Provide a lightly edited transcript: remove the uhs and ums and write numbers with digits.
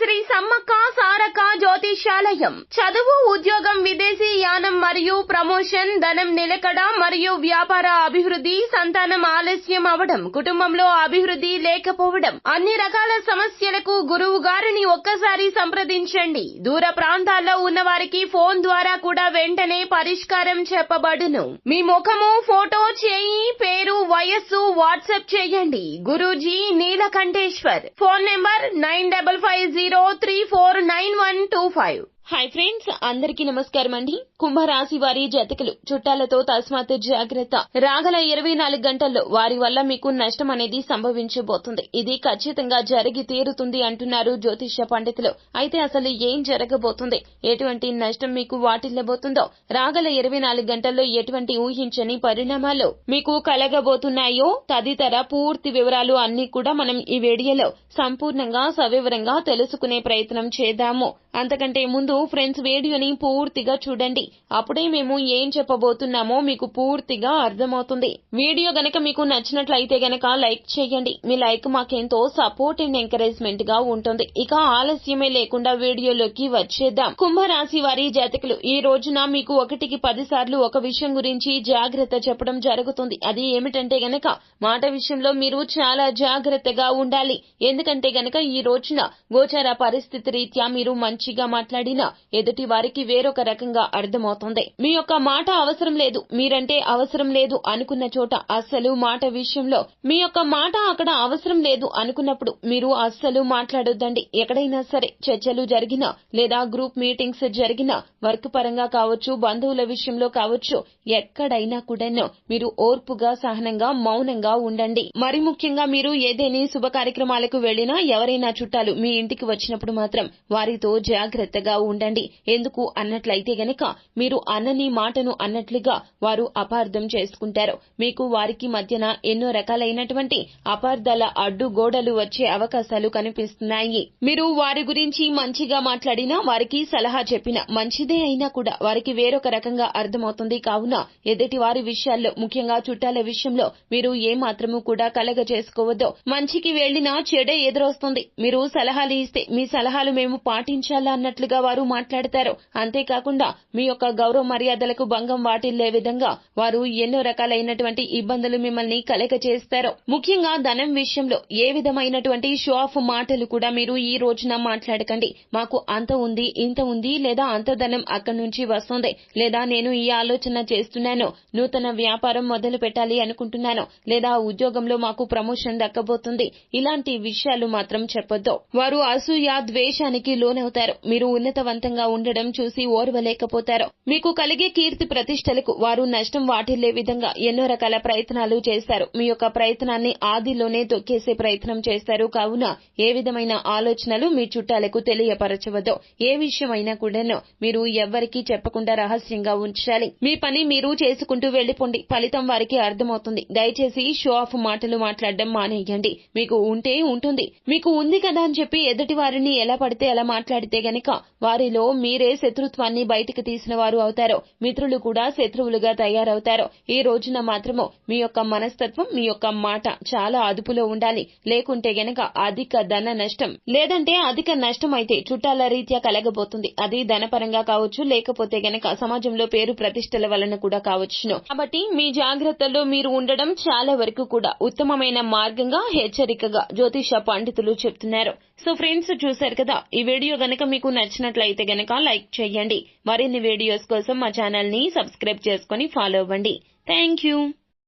శ్రీ సమ్మక్క సారక్క జ్యోతిష్యాలయం. చదువు, ఉద్యోగం, విదేశీ యానం మరియు ప్రమోషన్, ధనం నిలకడ మరియు వ్యాపార అభివృద్ధి, సంతానం ఆలస్యం అవడం, కుటుంబంలో అభివృద్ధి లేకపోవడం, అన్ని రకాల సమస్యలకు గురువు గారిని ఒక్కసారి సంప్రదించండి. దూర ప్రాంతాల్లో ఉన్న వారికి ఫోన్ ద్వారా కూడా వెంటనే పరిష్కారం చెప్పబడును. మీ ముఖము, ఫోటో, చేయి, పేరు, వయస్సు వాట్సాప్ చేయండి. Guruji Neelakanteshwar. Phone number 9550349125. Hi friends, అందరికీ నమస్కారం అండి. కుంభరాశి వారి జాతకులు చుట్టాలతో తస్మాత్ జాగ్రత్త. రాగల 24 గంటల్లో వారి వల్ల మీకు నష్టం అనేది సంభవించబోతుంది. ఇది ఖచ్చితంగా జరిగి తీరుతుంది అంటున్నారు జ్యోతిష్య పండితులు. అయితే అసలు ఏం జరగబోతుంది, ఎటువంటి నష్టం మీకు వాటిల్లబోతుందో, రాగల 24 గంటల్లో ఎటువంటి ఊహించని పరిణామాలు మీకు కలగబోతున్నాయో తదితర పూర్తి వివరాలు అన్ని కూడా మనం ఈ వీడియోలో సంపూర్ణంగా సవివరంగా తెలుసుకునే ప్రయత్నం చేద్దాము. అంతకంటే ముందు ఫ్రెండ్స్, వీడియోని పూర్తిగా చూడండి. అప్పుడే మేము ఏం చెప్పబోతున్నామో మీకు పూర్తిగా అర్థమవుతుంది. వీడియో గనక మీకు నచ్చినట్లయితే గనక లైక్ చేయండి. మీ లైక్ మాకెంతో సపోర్ట్ అండ్ ఎంకరేజ్మెంట్ గా ఉంటుంది. ఇక ఆలస్యమే లేకుండా వీడియోలోకి వచ్చేద్దాం. కుంభరాశి వారి జాతకులు, ఈ రోజున మీకు 1కి 10 సార్లు ఒక విషయం గురించి జాగ్రత్త చెప్పడం జరుగుతుంది. అది ఏమిటంటే గనక మాట విషయంలో మీరు చాలా జాగ్రత్తగా ఉండాలి. ఎందుకంటే గనక ఈ రోజున గోచార పరిస్థితి రీత్యా మీరు మంచిగా మాట్లాడినా ఎదుటి వారికి వేరొక రకంగా అర్థమవుతుంది. మీ యొక్క మాట అవసరం లేదు, మీరంటే అవసరం లేదు అనుకున్న చోట అస్సలు మాట విషయంలో మీ యొక్క మాట అక్కడ అవసరం లేదు అనుకున్నప్పుడు మీరు అస్సలు మాట్లాడొద్దండి. ఎక్కడైనా సరే చర్చలు జరిగినా లేదా గ్రూప్ మీటింగ్స్ జరిగినా, వర్క్ పరంగా కావచ్చు, బంధువుల విషయంలో కావచ్చు, ఎక్కడైనా కూడా మీరు ఓర్పుగా, సహనంగా, మౌనంగా ఉండండి. మరి ముఖ్యంగా మీరు ఏదైనా శుభ కార్యక్రమాలకు వెళ్లినా, ఎవరైనా చుట్టాలు మీ ఇంటికి వచ్చినప్పుడు మాత్రం వారితో జాగ్రత్తగా ఉండండి. ఎందుకు అన్నట్లయితే గనక మీరు అన్నని మాటను అన్నట్లుగా వారు అపార్థం చేసుకుంటారు. మీకు వారికి మధ్యన ఎన్నో రకాలైనటువంటి అపార్థాల అడ్డుగోడలు వచ్చే అవకాశాలు కనిపిస్తున్నాయి. మీరు వారి గురించి మంచిగా మాట్లాడినా, వారికి సలహా చెప్పినా, మంచిదే అయినా కూడా వారికి వేరొక రకంగా అర్థమవుతుంది. కావున ఎదుటి వారి విషయాల్లో, ముఖ్యంగా చుట్టాల విషయంలో మీరు ఏమాత్రము కూడా కలగ చేసుకోవద్దు. మంచికి వెళ్లినా చెడే ఎదురొస్తుంది. మీరు సలహాలు ఇస్తే మీ సలహాలు మేము పాటించాలా అన్నట్లుగా వారు మాట్లాడతారు. అంతేకాకుండా మీ యొక్క గౌరవ మర్యాదలకు భంగం వాటిల్లే విధంగా వారు ఎన్నో రకాలైనటువంటి ఇబ్బందులు మిమ్మల్ని కలగ చేస్తారు. ముఖ్యంగా ధనం విషయంలో ఏ విధమైనటువంటి షో ఆఫ్ మాటలు కూడా మీరు ఈ రోజున మాట్లాడకండి. మాకు అంత ఉంది, ఇంత ఉంది, లేదా అంత ధనం అక్కడి నుంచి వస్తుంది, లేదా నేను ఈ ఆలోచన చేస్తున్నాను, నూతన వ్యాపారం మొదలు పెట్టాలి అనుకుంటున్నాను, లేదా ఉద్యోగంలో మాకు ప్రమోషన్ దక్కబోతుంది, ఇలాంటి విషయాలు మాత్రం చెప్పొద్దు. వారు అసూయ, ద్వేషానికి లోనవుతారు. మీరు ఉన్నతవంతంగా ఉండడం చూసి ఓర్వలేకపోతారు. మీకు కలిగే కీర్తి ప్రతిష్టలకు వారు నష్టం వాటిల్లే విధంగా ఎన్నో రకాల ప్రయత్నాలు చేస్తారు. మీ యొక్క ప్రయత్నాన్ని ఆదిలోనే తొక్కేసే ప్రయత్నం చేస్తారు. కావున ఏ విధమైన ఆలోచనలు మీ చుట్టాలకు తెలియపరచవద్దు. ఏ విషయమైనా కూడా మీరు ఎవ్వరికీ చెప్పకుండా రహస్యంగా ఉంచాలి. మీ పని మీరు చేసుకుంటూ వెళ్లిపోండి. ఫలితం వారికి అర్థమవుతుంది. దయచేసి షో ఆఫ్ మాటలు మాట్లాడడం మానేయండి. మీకు ఉంటే ఉంటుంది, మీకు ఉంది కదా అని చెప్పి ఎదుటి వారిని ఎలా పడితే అలా మాట్లాడితే గనక వారిలో మీరే శత్రుత్వాన్ని బయటికి తీసిన వారు అవుతారు. మిత్రులు కూడా శత్రువులుగా తయారవుతారు. ఈ రోజున మాత్రము మీ యొక్క మనస్తత్వం, మీ యొక్క మాట చాలా అదుపులో ఉండాలి. లేకుంటే గనక అధిక ధన నష్టం, లేదంటే అధిక నష్టం అయితే చుట్టాల రీత్యా కలగబోతుంది. అది ధనపరంగా కావచ్చు, లేకపోతే గనక సమాజంలో పేరు ప్రతిష్టల వలన కూడా కావచ్చును. కాబట్టి మీ జాగ్రత్తల్లో మీరు ఉండడం చాలా వరకు కూడా ఉత్తమమైన మార్గంగా, హెచ్చరికగా జ్యోతిష పండితులు చెప్తున్నారు. సో ఫ్రెండ్స్, చూశారు కదా, ఈ వీడియో గనక మీకు నచ్చినట్లయితే గనక లైక్ చేయండి. మరిన్ని వీడియోస్ కోసం మా ఛానల్ ని సబ్స్క్రైబ్ చేసుకుని ఫాలో అవ్వండి. Thank you.